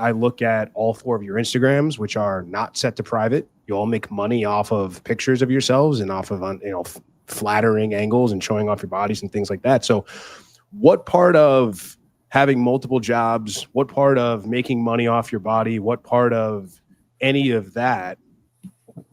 I look at all 4 of your Instagrams, which are not set to private. You all make money off of pictures of yourselves and off of, flattering angles and showing off your bodies and things like that. So what part of having multiple jobs, what part of making money off your body, what part of any of that,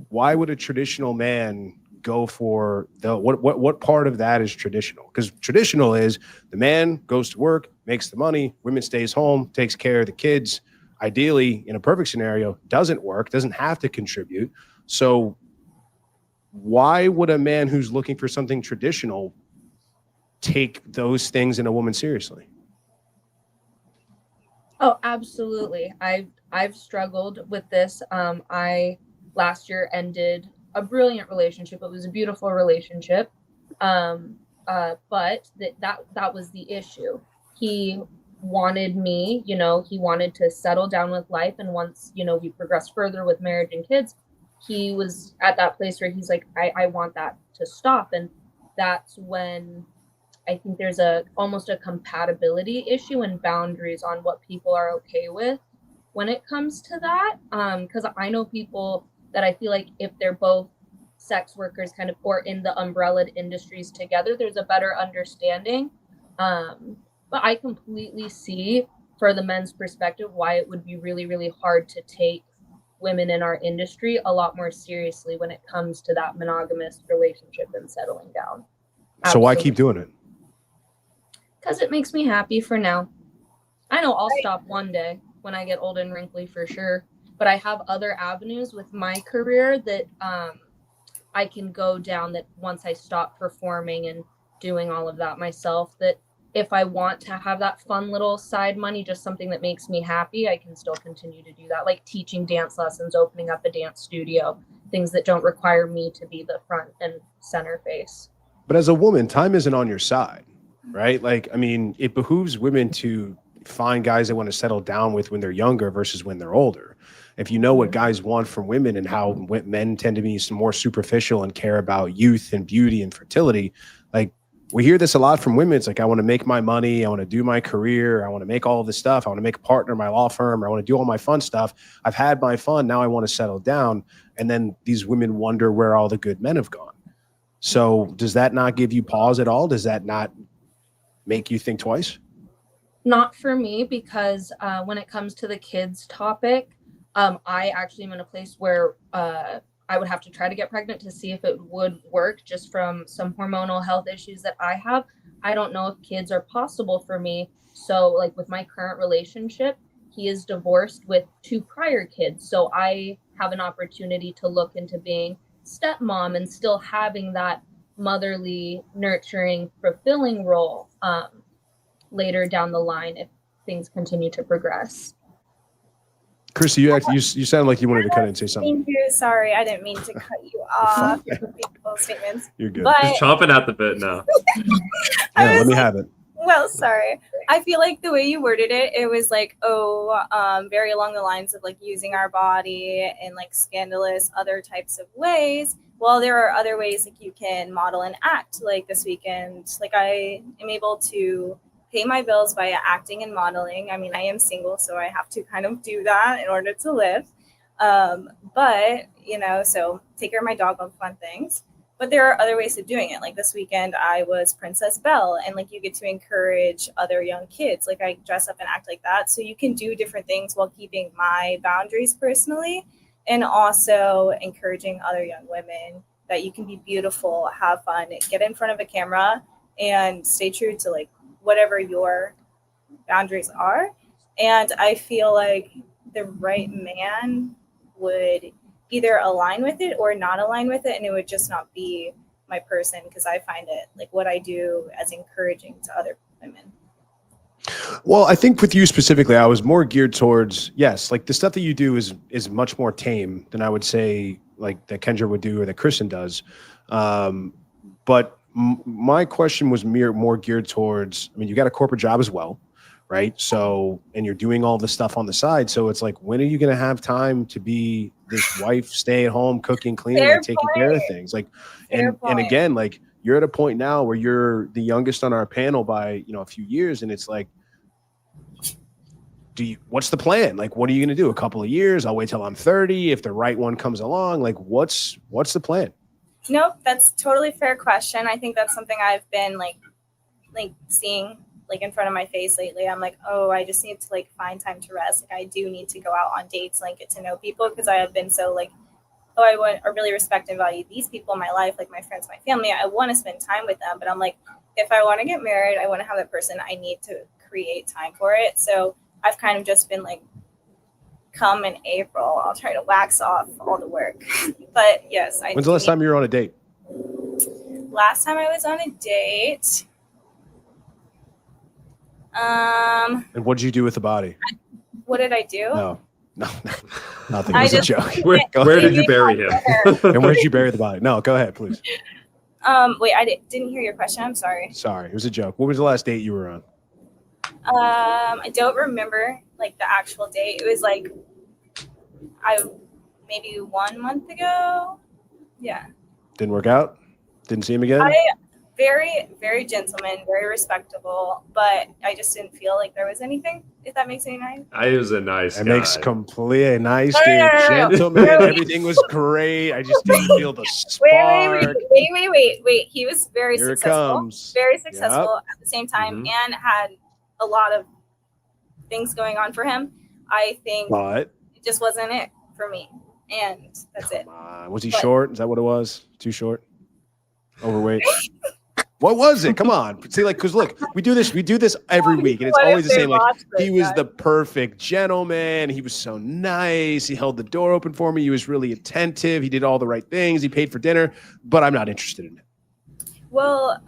why would a traditional man go for what part of that is traditional? Because traditional is the man goes to work, makes the money, women stays home, takes care of the kids. Ideally, in a perfect scenario, doesn't work, doesn't have to contribute. So why would a man who's looking for something traditional take those things in a woman seriously? Oh, absolutely. I've struggled with this. I last year ended a brilliant relationship. It was a beautiful relationship. But that was the issue. He wanted me, he wanted to settle down with life. And once, we progressed further with marriage and kids, he was at that place where he's like, I want that to stop. And that's when I think there's almost a compatibility issue and boundaries on what people are okay with when it comes to that. Because I know people that I feel like if they're both sex workers kind of or in the umbrellaed industries together, there's a better understanding. But I completely see for the men's perspective why it would be really, really hard to take women in our industry a lot more seriously when it comes to that monogamous relationship and settling down. Absolutely. So why keep doing it? Because it makes me happy for now. I know I'll stop one day when I get old and wrinkly for sure, but I have other avenues with my career that I can go down that once I stop performing and doing all of that myself, that if I want to have that fun little side money, just something that makes me happy, I can still continue to do that. Like teaching dance lessons, opening up a dance studio, things that don't require me to be the front and center face. But as a woman, time isn't on your side, right? Like, I mean, it behooves women to find guys they want to settle down with when they're younger versus when they're older. If you know what guys want from women and how men tend to be some more superficial and care about youth and beauty and fertility, like we hear this a lot from women. It's like, I want to make my money. I want to do my career. I want to make all of this stuff. I want to make a partner in my law firm. I want to do all my fun stuff. I've had my fun. Now I want to settle down. And then these women wonder where all the good men have gone. So does that not give you pause at all? Does that not make you think twice? Not for me, because when it comes to the kids topic, I actually am in a place where I would have to try to get pregnant to see if it would work, just from some hormonal health issues that I have. I don't know if kids are possible for me. So like with my current relationship, he is divorced with 2 prior kids. So I have an opportunity to look into being stepmom and still having that motherly, nurturing, fulfilling role later down the line if things continue to progress. Chrissy, you sound like you wanted to cut in and say something. Thank you. Sorry, I didn't mean to cut you off. Those statements. You're good. But just chomping at the bit now. Yeah, let me have it. Well, sorry. I feel like the way you worded it, it was like, very along the lines of like using our body in like scandalous other types of ways. Well, there are other ways like you can model and act. Like this weekend, like I am able to pay my bills by acting and modeling. I mean, I am single, so I have to kind of do that in order to live. But, so take care of my dog on fun things. But there are other ways of doing it. Like this weekend, I was Princess Belle, and like you get to encourage other young kids. Like I dress up and act like that. So you can do different things while keeping my boundaries personally, and also encouraging other young women that you can be beautiful, have fun, get in front of a camera, and stay true to like whatever your boundaries are. And I feel like the right man would either align with it or not align with it, and it would just not be my person, because I find it like what I do as encouraging to other women. Well, I think with you specifically, I was more geared towards, yes, like the stuff that you do is much more tame than I would say like that Kendra would do or that Kristen does. But my question was more geared towards, I mean, you got a corporate job as well, right? So, and you're doing all this stuff on the side. So it's like, when are you going to have time to be this wife, stay at home, cooking, cleaning, and taking care of things? Like, and again, like you're at a point now where you're the youngest on our panel by, a few years. And it's like, what's the plan? Like, what are you going to do? A couple of years? I'll wait till I'm 30. If the right one comes along, like what's the plan? Nope. That's totally fair question. I think that's something I've been like seeing like in front of my face lately. I'm like, oh, I just need to like find time to rest. Like I do need to go out on dates, like get to know people, because I have been so like, oh, I really respect and value these people in my life, like my friends, my family. I want to spend time with them, but I'm like, if I want to get married, I want to have that person. I need to create time for it. So I've kind of just been like, come in April, I'll try to wax off all the work. But yes, when's the last time you were on a date? Last time I was on a date. And what did you do with the body? What did I do? No, nothing. It was a joke. Where did you bury him? And where did you bury the body? No, go ahead, please. Wait, I didn't hear your question. I'm sorry. Sorry, it was a joke. What was the last date you were on? I don't remember like the actual date. It was like maybe 1 month ago. Yeah. Didn't work out? Didn't see him again? Very, very gentleman, very respectable, but I just didn't feel like there was anything, if that makes any sense. I was a nice guy. It makes complete nice, No, dude. no, no, no. Gentleman. Everything was great. I just didn't feel the spark. Wait. He was very Here it successful. comes. Very successful at the same time, Mhm. and had a lot of things going on for him. I think But it just wasn't it for me. And that's it. was he short? Is that what it was? Too short? Overweight? What was it? Come on. See, like, because look, we do this every week, and it's always the same. Like, he was the perfect gentleman. He was so nice. He held the door open for me. He was really attentive. He did all the right things. He paid for dinner, but I'm not interested in it. Well,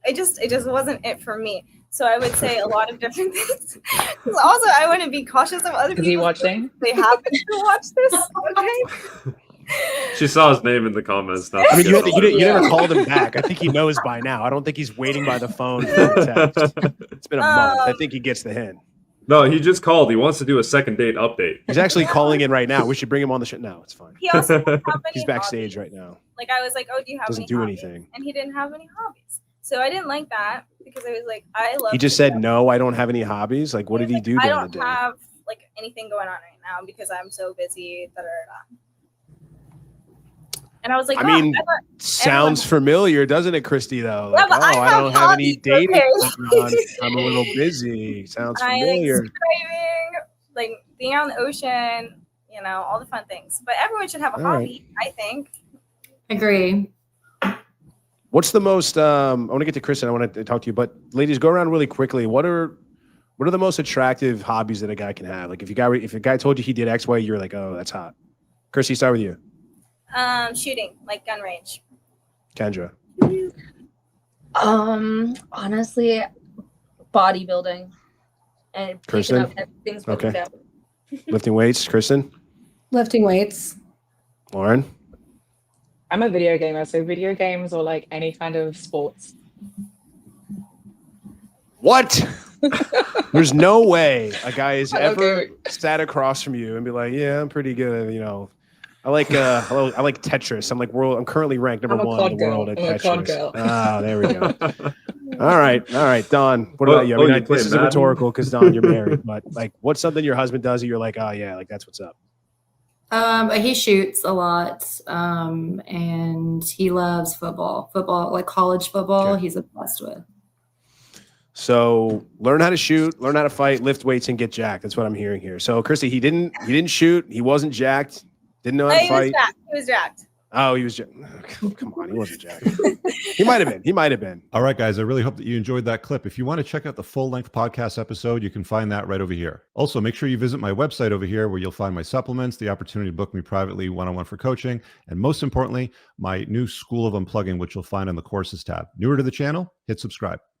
it just wasn't it for me. So I would say a lot of different things. Also, I want to be cautious of other people. Is he watching? They happen to watch this. Okay. She saw his name in the comments. I mean, you never called him back. I think he knows by now. I don't think he's waiting by the phone for a text. It's been a month. I think he gets the hint. No, he just called. He wants to do a second date update. He's actually calling in right now. We should bring him on the show. No, it's fine. He also didn't have any He's backstage hobbies. right now. Like I was like, oh, do you have Doesn't any do hobbies? anything. And he didn't have any hobbies. So I didn't like that because I was like, I love. He just said, no, I don't have any hobbies. Like, what did he do I during the don't day? have like anything going on right now because I'm so busy. Da, da, da. And I was like, I mean, sounds familiar, doesn't it, Christy, though? Like, but I don't have any dating okay. on. I'm a little busy. Sounds I familiar. like skydiving, like being on the ocean, you know, all the fun things. But everyone should have a hobby, I think. Agree. What's the most I want to get to Kristen, I want to talk to you, but ladies, go around really quickly. What are the most attractive hobbies that a guy can have? Like if a guy told you he did X, Y, you're like, oh, that's hot. Christy, start with you. Shooting, like gun range. Kendra. Honestly, bodybuilding and Kristen? picking up things with Okay. the family. Lifting weights, Kristen. Lifting weights. Lauren. I'm a video gamer, so video games or like any kind of sports. What? There's no way a guy has ever Okay. sat across from you and be like, yeah, I'm pretty good at, you know. I like Tetris. I'm currently ranked number I'm a 1 in COD the world girl. at I'm a COD Tetris. girl. Ah, there we go. All right, Don. What about you? I Oh, mean, you play this is Madden? rhetorical because Don, you're married, but like, what's something your husband does that you're like, oh yeah, like that's what's up. He shoots a lot, and he loves football, like college football. Okay. He's obsessed with. So learn how to shoot, learn how to fight, lift weights, and get jacked. That's what I'm hearing here. So Christy, he didn't shoot, he wasn't jacked, didn't know how to He fight. was jacked. Oh, he was jacked. Come on, he wasn't jacked. He might have been. All right, guys, I really hope that you enjoyed that clip. If you want to check out the full-length podcast episode, you can find that right over here. Also, make sure you visit my website over here where you'll find my supplements, the opportunity to book me privately one-on-one for coaching, and most importantly, my new School of Unplugging, which you'll find on the courses tab. Newer to the channel? Hit subscribe.